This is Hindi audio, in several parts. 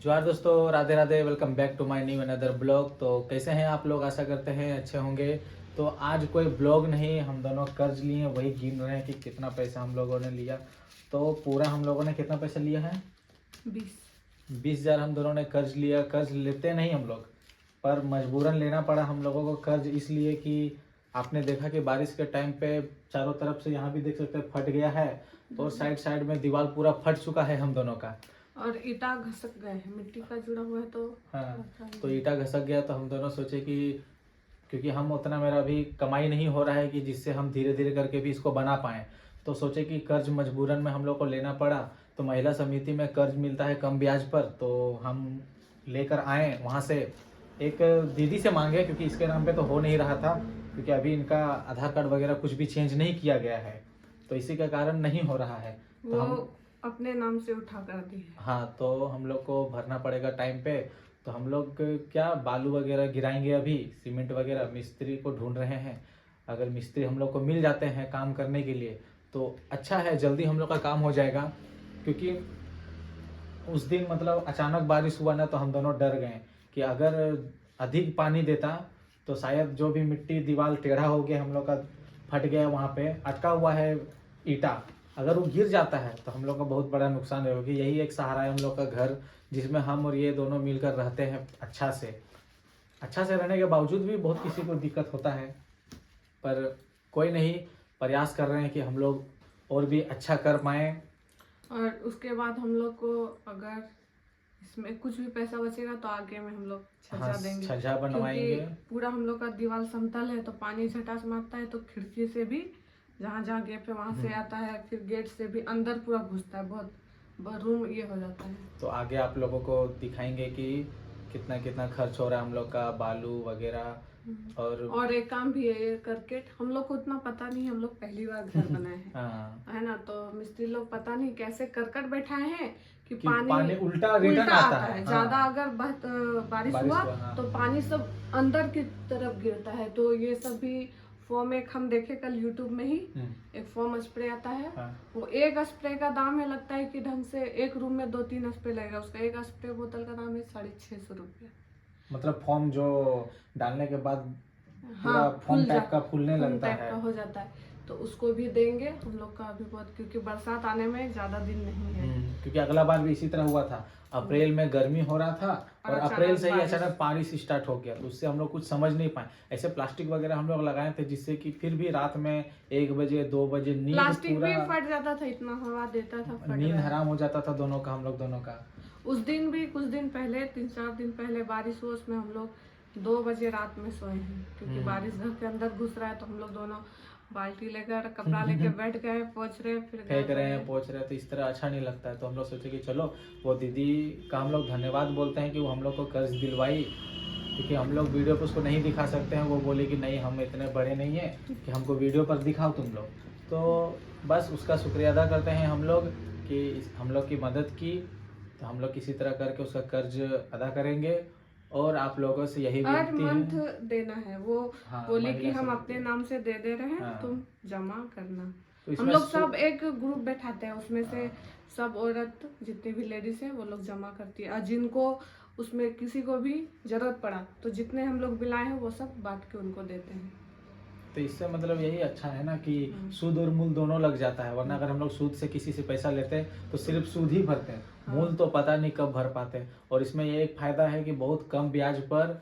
जोहार दोस्तों, Radhe Radhe. Welcome back to my new another vlog. तो कैसे हैं आप लोग? आशा करते हैं अच्छे होंगे। तो आज कोई ब्लॉग नहीं, हम दोनों कर्ज लिए, वही गिन रहे हैं कि कितना पैसा हम लोगों ने लिया। तो पूरा हम लोगों ने कितना पैसा लिया है? 20,000 हम दोनों ने कर्ज लिया। कर्ज लेते नहीं हम लोग, पर मजबूरन लेना पड़ा हम लोगों को कर्ज, इसलिए कि आपने देखा कि बारिश के टाइम पे चारों तरफ से, यहाँ भी देख सकते हैं, फट गया है। और साइड साइड में दीवार पूरा फट चुका है हम दोनों का। और ईटा घसक गए हैं, मिट्टी का जुड़ा हुआ है तो हाँ, तो ईटा घसक गया। तो हम दोनों सोचे कि क्योंकि हम उतना, मेरा भी कमाई नहीं हो रहा है कि जिससे हम धीरे धीरे करके भी इसको बना पाएँ, तो सोचे कि कर्ज मजबूरन में हम लोग को लेना पड़ा। तो महिला समिति में कर्ज मिलता है कम ब्याज पर, तो हम लेकर आए वहाँ से। एक दीदी से मांगे, क्योंकि इसके नाम पे तो हो नहीं रहा था, क्योंकि अभी इनका आधार कार्ड वगैरह कुछ भी चेंज नहीं किया गया है, तो इसी का कारण नहीं हो रहा है। तो वो हम अपने नाम से उठा कर दी है। हाँ, तो हम लोग को भरना पड़ेगा टाइम पे। तो हम लोग क्या बालू वगैरह गिराएंगे, अभी सीमेंट वगैरह, मिस्त्री को ढूंढ रहे हैं। अगर मिस्त्री हम लोग को मिल जाते हैं काम करने के लिए तो अच्छा है, जल्दी हम लोग का काम हो जाएगा। क्योंकि उस दिन मतलब अचानक बारिश हुआ ना, तो हम दोनों डर गए कि अगर अधिक पानी देता तो शायद जो भी मिट्टी, दीवार टेढ़ा हो गया, हम लोग का फट गया, वहाँ पे अटका हुआ है ईटा, अगर वो गिर जाता है तो हम लोग का बहुत बड़ा नुकसान होगा। यही एक सहारा है हम लोग का घर, जिसमें हम और ये दोनों मिलकर रहते हैं अच्छा से रहने के बावजूद भी बहुत किसी को दिक्कत होता है। पर कोई नहीं, प्रयास कर रहे हैं कि हम लोग और भी अच्छा कर पाएँ। और उसके बाद हम लोग को अगर इसमें कुछ भी पैसा बचेगा तो आगे में हम लोग छज्जा हाँ, देंगे, छज्जा बनवाएंगे। क्योंकि पूरा हम लोग का दीवार समतल है तो पानी झटास मारता है, तो खिड़की से भी जहाँ जहाँ गैप है वहाँ से आता है, फिर गेट से भी अंदर पूरा घुसता है, बहुत रूम ये हो जाता है। तो आगे आप लोगों को दिखाएंगे कि कितना कितना खर्च हो रहा है हम लोग का, बालू वगैरह। और एक काम भी है, ये करकेट हम लोग को उतना पता नहीं, हम लोग पहली बार घर बनाए हैं। हाँ, है ना, तो मिस्त्री लोग पता नहीं कैसे करकट बैठाए हैं कि कि पानी पानी उल्टा रिटर्न आता है। ज्यादा हाँ, अगर बारिश बारिश हुआ हुआ, हाँ। तो पानी सब अंदर की तरफ गिरता है। तो ये सब भी फोम, एक हम देखे कल यूट्यूब में ही, एक फोम स्प्रे आता है। हाँ। वो एक स्प्रे का दाम है, लगता है कि ढंग से एक रूम में 2-3 स्प्रे लगेगा, उसका एक स्प्रे बोतल का दाम है 650 रुपया। मतलब फॉर्म जो डालने के बाद पूरा हाँ, फॉर्म टाइप का फूलने लगता टाइप है। का हो जाता है, तो उसको भी देंगे हम लोग का अभी बहुत, क्योंकि बरसात आने में ज्यादा दिन नहीं है। क्योंकि अगला बार भी इसी तरह हुआ था, अप्रैल में गर्मी हो रहा था और अप्रैल से ही अचानक बारिश स्टार्ट हो गया, तो उससे हम लोग कुछ समझ नहीं पाए। ऐसे प्लास्टिक वगैरह हम लोग लगाए थे, जिससे कि फिर भी रात में 1 बजे 2 बजे नींद प्लास्टिक भी पूरा, फट जाता था, इतना हवा देता था, फट नींद रहा है। हराम हो जाता था दोनों का, हम लोग दोनों का। उस दिन भी कुछ दिन पहले, 3-4 दिन पहले बारिश हुआ, उसमें हम लोग 2 बजे रात में सोए हैं, क्योंकि बारिश घर के अंदर घुस रहा है। तो हम लोग दोनों बाल्टी लेकर, कपड़ा लेकर बैठ गए, पोंछ रहे, फिर फेंक रहे हैं, पोंछ रहे हैं, तो इस तरह अच्छा नहीं लगता है। तो हम लोग सोचे कि चलो वो दीदी का हम लोग धन्यवाद बोलते हैं कि वो हम लोग को कर्ज दिलवाई, क्योंकि हम लोग वीडियो पर उसको नहीं दिखा सकते हैं। वो बोले कि नहीं, हम इतने बड़े नहीं हैं कि हमको वीडियो पर दिखाओ तुम लोग। तो बस उसका शुक्रिया अदा करते हैं हम लोग कि हम लोग की मदद की। तो हम लोग किसी तरह करके उसका कर्ज अदा करेंगे, और आप लोगों से यही हर विनती मंथ है। देना है। वो हाँ, बोली कि महिला हम समिति। अपने नाम से दे रहे हैं, हाँ। तुम जमा करना। तो हम इसमें लोग सब एक ग्रुप बैठाते हैं, उसमें से हाँ। सब औरत जितनी भी लेडीज है वो लोग जमा करती है, और जिनको उसमें किसी को भी जरूरत पड़ा तो जितने हम लोग बिलाए हैं वो सब बांट के उनको देते हैं। तो इससे मतलब यही अच्छा है ना कि सूद और मूल दोनों लग जाता है। वरना अगर हम लोग सूद से किसी से पैसा लेते हैं तो सिर्फ सूद ही भरते हैं, मूल तो पता नहीं कब भर पाते हैं। और इसमें ये एक फायदा है कि बहुत कम ब्याज पर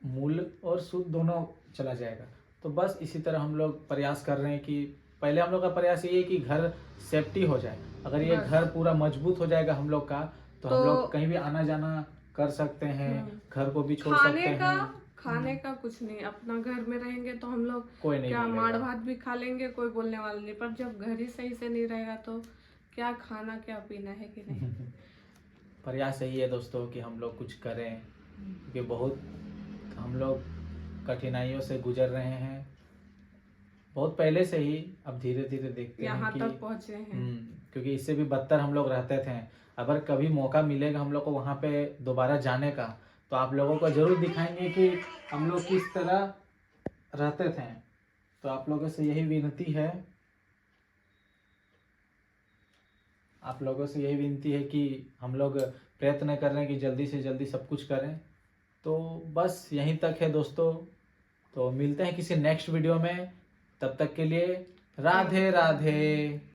मूल और सूद दोनों चला जाएगा। तो बस इसी तरह हम लोग प्रयास कर रहे हैं कि पहले हम लोग का प्रयास ये है कि घर सेफ्टी हो जाए। अगर ये घर पूरा मजबूत हो जाएगा हम लोग का, तो हम लोग कहीं भी आना जाना कर सकते हैं, घर को भी छोड़ सकते हैं। खाने का कुछ नहीं, अपना घर में रहेंगे तो हम लोग कोई नहीं क्या बोलेगा। माड़ भात भी खा लेंगे, कोई बोलने वाला नहीं। पर जब घर ही सही से नहीं रहेगा तो क्या खाना क्या पीना है कि नहीं। प्रयास यही है दोस्तों कि हम लोग कुछ करें, क्योंकि बहुत हम लोग कठिनाइयों से गुजर रहे हैं बहुत पहले से ही। अब धीरे धीरे देखते हैं यहाँ कि तक पहुँचे हैं। क्योंकि इससे भी बदतर हम लोग रहते थे। अगर कभी मौका मिलेगा हम लोग को वहाँ पे दोबारा जाने का, तो आप लोगों को जरूर दिखाएंगे कि हम लोग किस तरह रहते थे। तो आप लोगों से यही विनती है, आप लोगों से यही विनती है कि हम लोग प्रयत्न कर रहे हैं कि जल्दी से जल्दी सब कुछ करें। तो बस यहीं तक है दोस्तों, तो मिलते हैं किसी नेक्स्ट वीडियो में, तब तक के लिए राधे राधे।